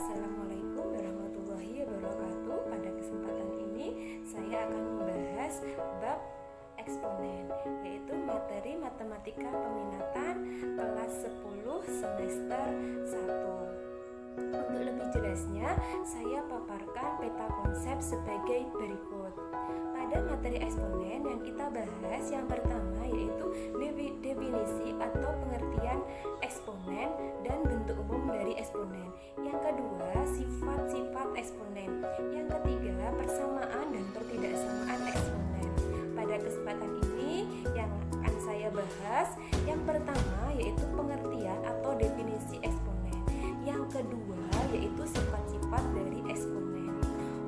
Assalamualaikum warahmatullahi wabarakatuh. Pada kesempatan ini saya akan membahas bab eksponen, yaitu materi matematika peminatan kelas 10 semester 1. Untuk lebih jelasnya, saya paparkan peta konsep sebagai berikut. Pada materi eksponen yang kita bahas, yang pertama yaitu definisi atau pengertian eksponen dan bentuk umum dari eksponen. Yang kedua, sifat-sifat eksponen. Yang ketiga, persamaan dan pertidaksamaan eksponen. Pada kesempatan ini yang akan saya bahas, yang pertama yaitu pengertian atau definisi eksponen. Yang kedua yaitu sifat-sifat dari eksponen.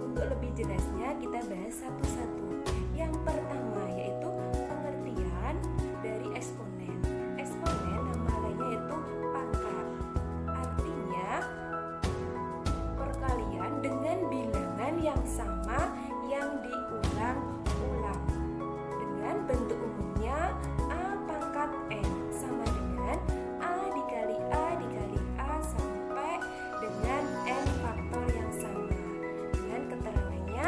Untuk lebih jelasnya kita bahas satu-satu. Yang pertama yaitu pengertian dari eksponen. Eksponen nama lainnya yaitu pangkat. Artinya perkalian dengan bilangan yang sama yang diulang-ulang. Dengan bentuk umumnya A pangkat N sama dengan A dikali A sampai dengan N faktor yang sama. Dengan keterangannya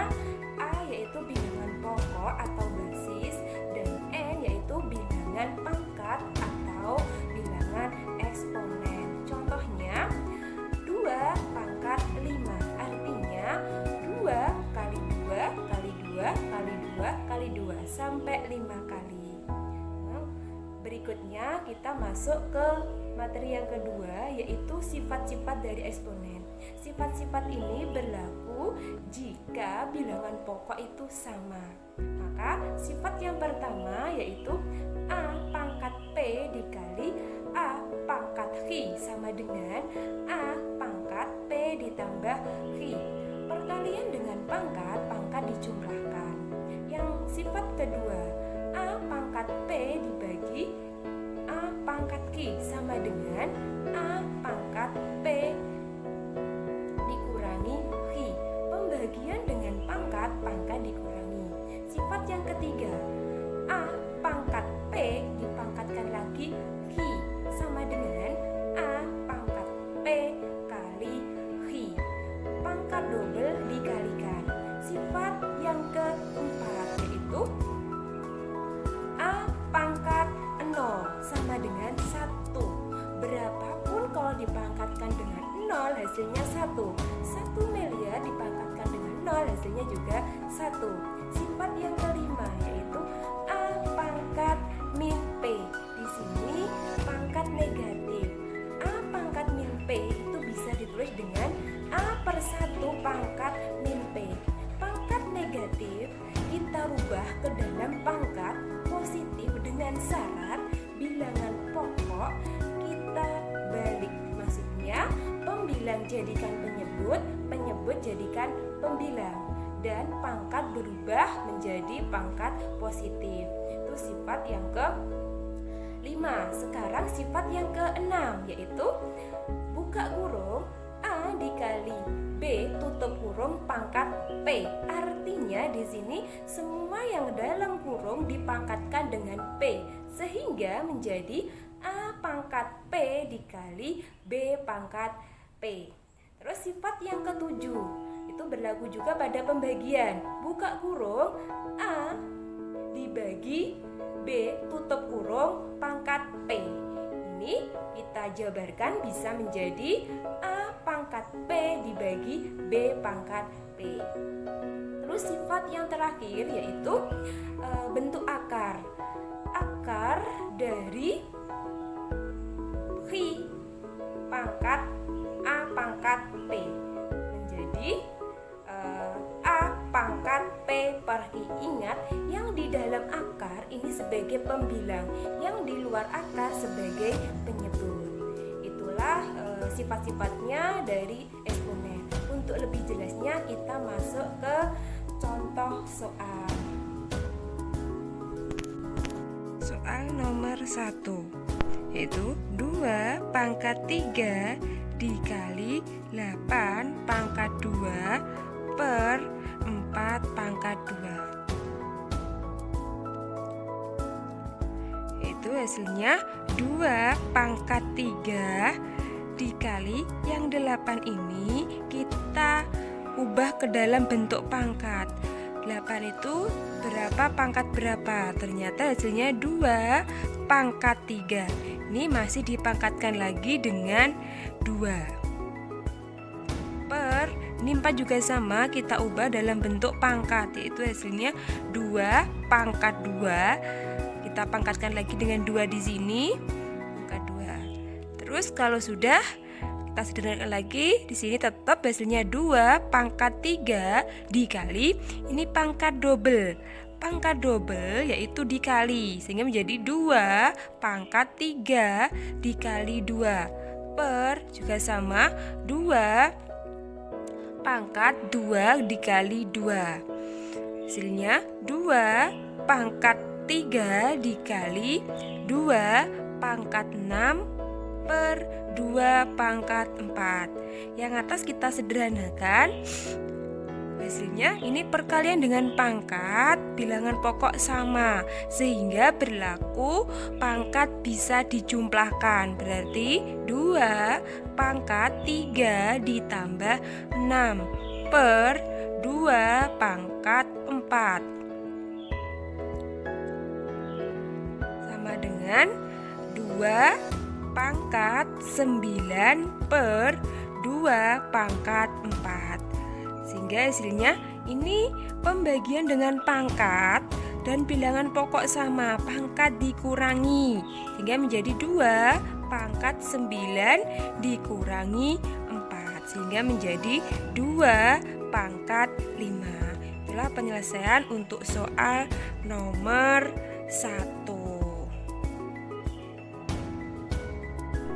A yaitu bilangan pokok atau basis dan N yaitu bilangan pangkat atau bilangan eksponen. Contohnya 2 pangkat 5, artinya 2 kali 2 kali 2 kali 2 kali 2 sampai 5 kali. Berikutnya kita masuk ke materi yang kedua, yaitu sifat-sifat dari eksponen. Sifat-sifat ini berlaku jika bilangan pokok itu sama. Maka sifat yang pertama yaitu A pangkat P dikali A pangkat Q sama dengan A pangkat P ditambah Q. Perkalian dengan pangkat, pangkat dijumlahkan. Yang sifat kedua, A pangkat P dibagi A pangkat Q sama dengan A pangkat P dikurangi Q. Pembagian dengan pangkat, pangkat dikurangi. Sifat yang ketiga, A pangkat P dipangkatkan lagi Q sama dengan A pangkat P kali Q. Pangkat double dikalikan. Sifat yang keempat yaitu A pangkat 0 sama dengan 1. Berapapun kalau dipangkatkan dengan 0 hasilnya 1. 1 miliar dipangkatkan dengan 0 hasilnya juga 1. Sifat yang kelima yaitu A pangkat min P. Di sini pangkat negatif. A pangkat min P itu bisa ditulis dengan A per 1 pangkat min P. Pangkat negatif kita rubah ke dalam pangkat positif dengan syarat bilangan pokok kita balik. Maksudnya pembilang jadikan penyebut, penyebut jadikan pembilang, dan pangkat berubah menjadi pangkat positif. Itu sifat yang ke-5. Sekarang sifat yang ke-6 yaitu buka kurung A dikali B tutup kurung pangkat P. Artinya di sini semua yang dalam kurung dipangkatkan dengan P sehingga menjadi A pangkat P dikali B pangkat P. Terus sifat yang ke-7 itu berlaku juga pada pembagian. Buka kurung A dibagi B tutup kurung pangkat P. Ini kita jabarkan bisa menjadi A pangkat P dibagi B pangkat P. Terus sifat yang terakhir yaitu bentuk akar. Akar dari Q pangkat A pangkat P menjadi A pangkat P per Q. Ingat, yang di dalam akar ini sebagai pembilang, yang di luar akar sebagai penyebut. Itulah sifat-sifatnya dari eksponen. Untuk lebih jelasnya kita masuk ke contoh soal. Soal nomor 1 yaitu 2 pangkat 3 dikali 8 pangkat 2 per 4 pangkat 2. Itu hasilnya 2 pangkat 3 dikali yang 8 ini kita ubah ke dalam bentuk pangkat. 8 itu berapa pangkat berapa? Ternyata hasilnya 2 pangkat 3. Ini masih dipangkatkan lagi dengan 2. Per, ini 4 juga sama, kita ubah dalam bentuk pangkat, yaitu hasilnya 2 pangkat 2. Kita pangkatkan lagi dengan 2 di sini, pangkat 2. Terus kalau sudah, kita sederhanakan lagi, di sini tetap hasilnya 2 pangkat 3 dikali ini pangkat double. Pangkat double yaitu dikali, sehingga menjadi 2 pangkat 3 dikali 2. Per juga sama, 2 pangkat 2 dikali 2. Hasilnya 2 pangkat 3 dikali 2 pangkat 6 per 2 pangkat 4. Yang atas kita sederhanakan. Hasilnya ini perkalian dengan pangkat, bilangan pokok sama, sehingga berlaku pangkat bisa dijumlahkan. Berarti 2 pangkat 3 ditambah 6 per 2 pangkat 4. Sama dengan 2 pangkat 9 per 2 pangkat 4. Sehingga hasilnya ini pembagian dengan pangkat dan bilangan pokok sama, pangkat dikurangi, sehingga menjadi 2 pangkat 9 dikurangi 4, sehingga menjadi 2 pangkat 5. Itulah penyelesaian untuk soal nomor 1.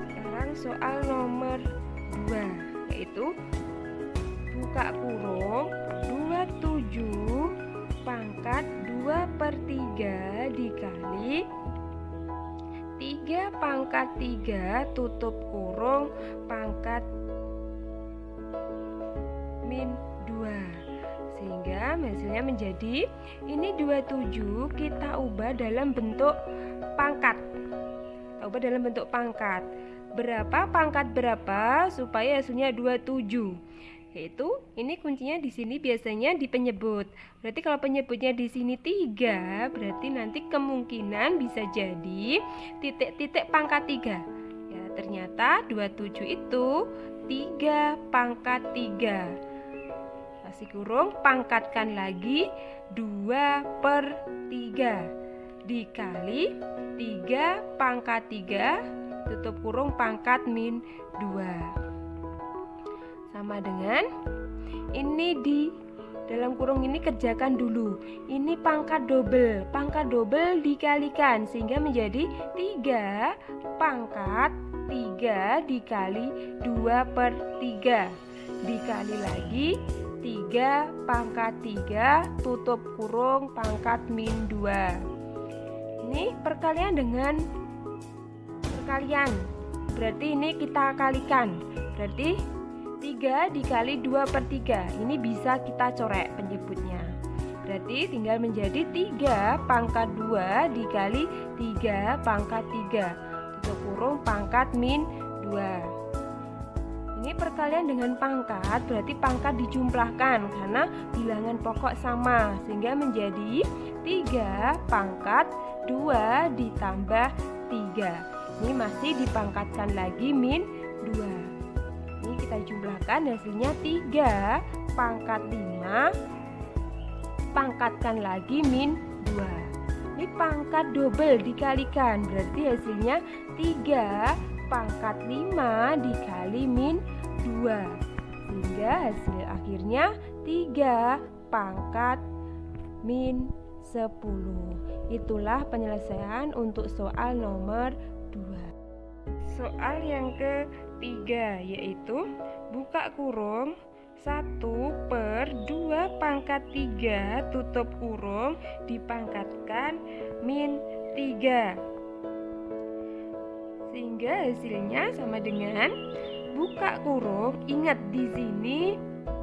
Sekarang soal nomor 2, yaitu buka kurung 27 pangkat 2/3 dikali 3 pangkat 3 tutup kurung pangkat min 2. Sehingga hasilnya menjadi ini 27 kita ubah dalam bentuk pangkat. Berapa pangkat berapa supaya hasilnya 27? Yaitu ini kuncinya di sini biasanya di penyebut. Berarti kalau penyebutnya di sini 3, berarti nanti kemungkinan bisa jadi titik-titik pangkat 3. Ya, ternyata 27 itu 3 pangkat 3. Kasih kurung, pangkatkan lagi 2/3 dikali 3 pangkat 3 tutup kurung pangkat min 2. Sama dengan ini di dalam kurung ini kerjakan dulu. Ini pangkat double dikalikan sehingga menjadi 3 pangkat 3 dikali 2/3 dikali lagi 3 pangkat 3 tutup kurung pangkat min 2. Ini perkalian dengan perkalian, berarti ini kita kalikan, berarti 3 dikali 2/3. Ini bisa kita corek penyebutnya. Berarti tinggal menjadi 3 pangkat 2 dikali 3 pangkat 3 tutup kurung pangkat min 2. Ini perkalian dengan pangkat, berarti pangkat dijumlahkan karena bilangan pokok sama, sehingga menjadi 3 pangkat 2 ditambah 3. Ini masih dipangkatkan lagi min 2. Ini kita jumlahkan, hasilnya 3 pangkat 5 pangkatkan lagi min 2. Ini pangkat double dikalikan, berarti hasilnya 3 pangkat 5 dikali min 2, sehingga hasil akhirnya 3 pangkat min 10. Itulah penyelesaian untuk soal nomor 2. Soal yang ketiga yaitu buka kurung 1/2 pangkat 3 tutup kurung dipangkatkan min 3. Sehingga hasilnya sama dengan buka kurung. Ingat di sini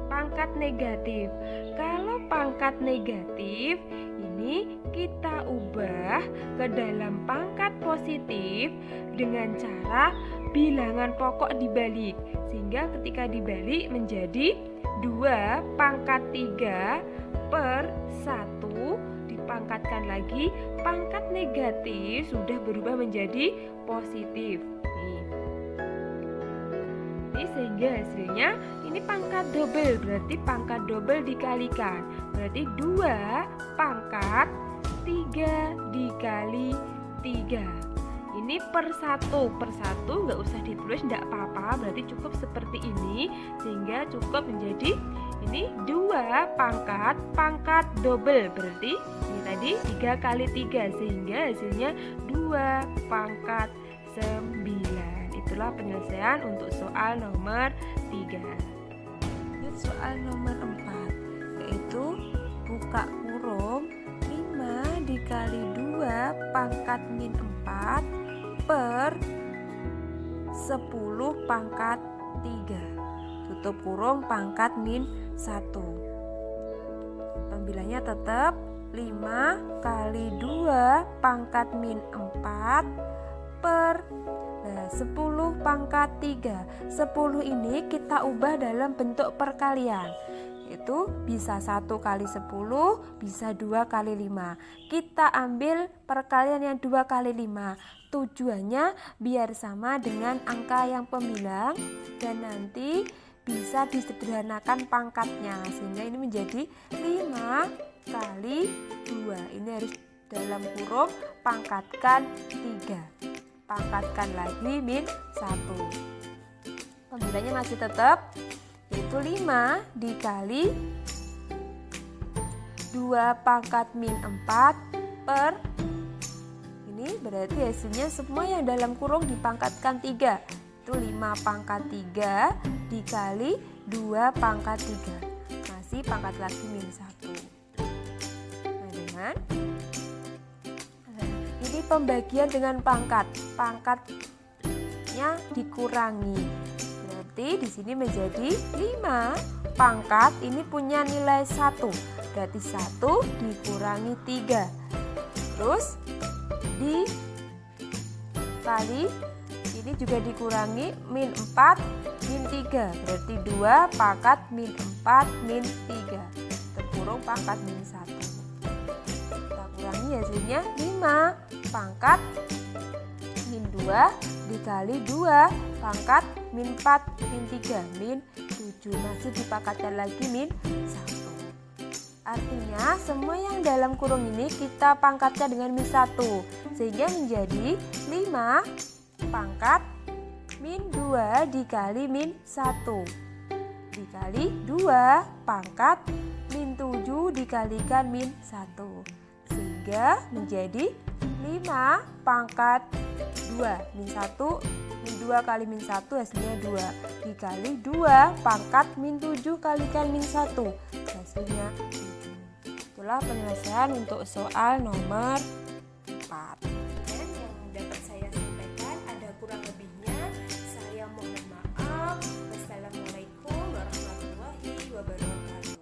pangkat negatif. Kalau pangkat negatif ini kita ubah ke dalam pangkat positif dengan cara bilangan pokok dibalik, sehingga ketika dibalik menjadi 2 pangkat 3 per 1, dipangkatkan lagi, pangkat negatif sudah berubah menjadi positif. Ini sehingga hasilnya ini pangkat double, berarti pangkat double dikalikan, berarti 2 pangkat 3 dikali 3. Ini per 1 nggak usah ditulis, nggak apa-apa, berarti cukup seperti ini, sehingga cukup menjadi ini 2 pangkat double, berarti ini tadi 3 kali 3, sehingga hasilnya 2 pangkat 9. Itulah penyelesaian untuk soal nomor 3. Soal nomor 4, yaitu buka kurung 5 dikali 2 pangkat min 4 per 10 pangkat 3, tutup kurung pangkat min 1. Pembilanya tetap 5 kali 2 pangkat min 4 per 10 pangkat 3. 10 ini kita ubah dalam bentuk perkalian. Itu bisa 1 kali 10, bisa 2 kali 5. Kita ambil perkalian yang 2 kali 5. Tujuannya biar sama dengan angka yang pembilang dan nanti bisa disederhanakan pangkatnya, sehingga ini menjadi 5 kali 2. Ini harus dalam kurung pangkatkan 3. Pangkatkan lagi min 1. Pembilanya masih tetap, yaitu 5 dikali 2 pangkat min 4 per, ini berarti hasilnya semua yang dalam kurung dipangkatkan 3. Itu 5 pangkat 3 dikali 2 pangkat 3. Masih pangkat lagi min 1. Nah, dengan ini pembagian dengan pangkatnya dikurangi. Berarti di sini menjadi 5 pangkat ini punya nilai 1. Berarti 1 dikurangi 3. Terus dikali ini juga dikurangi min 4 min 3. Berarti 2 pangkat min 4 min 3. Terkurung pangkat min 1. Kita kurangi hasilnya 5 pangkat min 2 dikali 2 pangkat min 4 min 3 min 7. Masih dipangkatkan lagi min 1. Artinya semua yang dalam kurung ini kita pangkatkan dengan min 1, sehingga menjadi 5 pangkat min 2 dikali min 1 dikali 2 pangkat min 7 dikalikan min 1, sehingga menjadi 5 pangkat 2 min 1 min 2 kali min 1 hasilnya 2 dikali 2 pangkat min 7 kalikan min 1 hasilnya 7. Itulah penyelesaian untuk soal nomor 4. Yang dapat saya sampaikan ada kurang lebih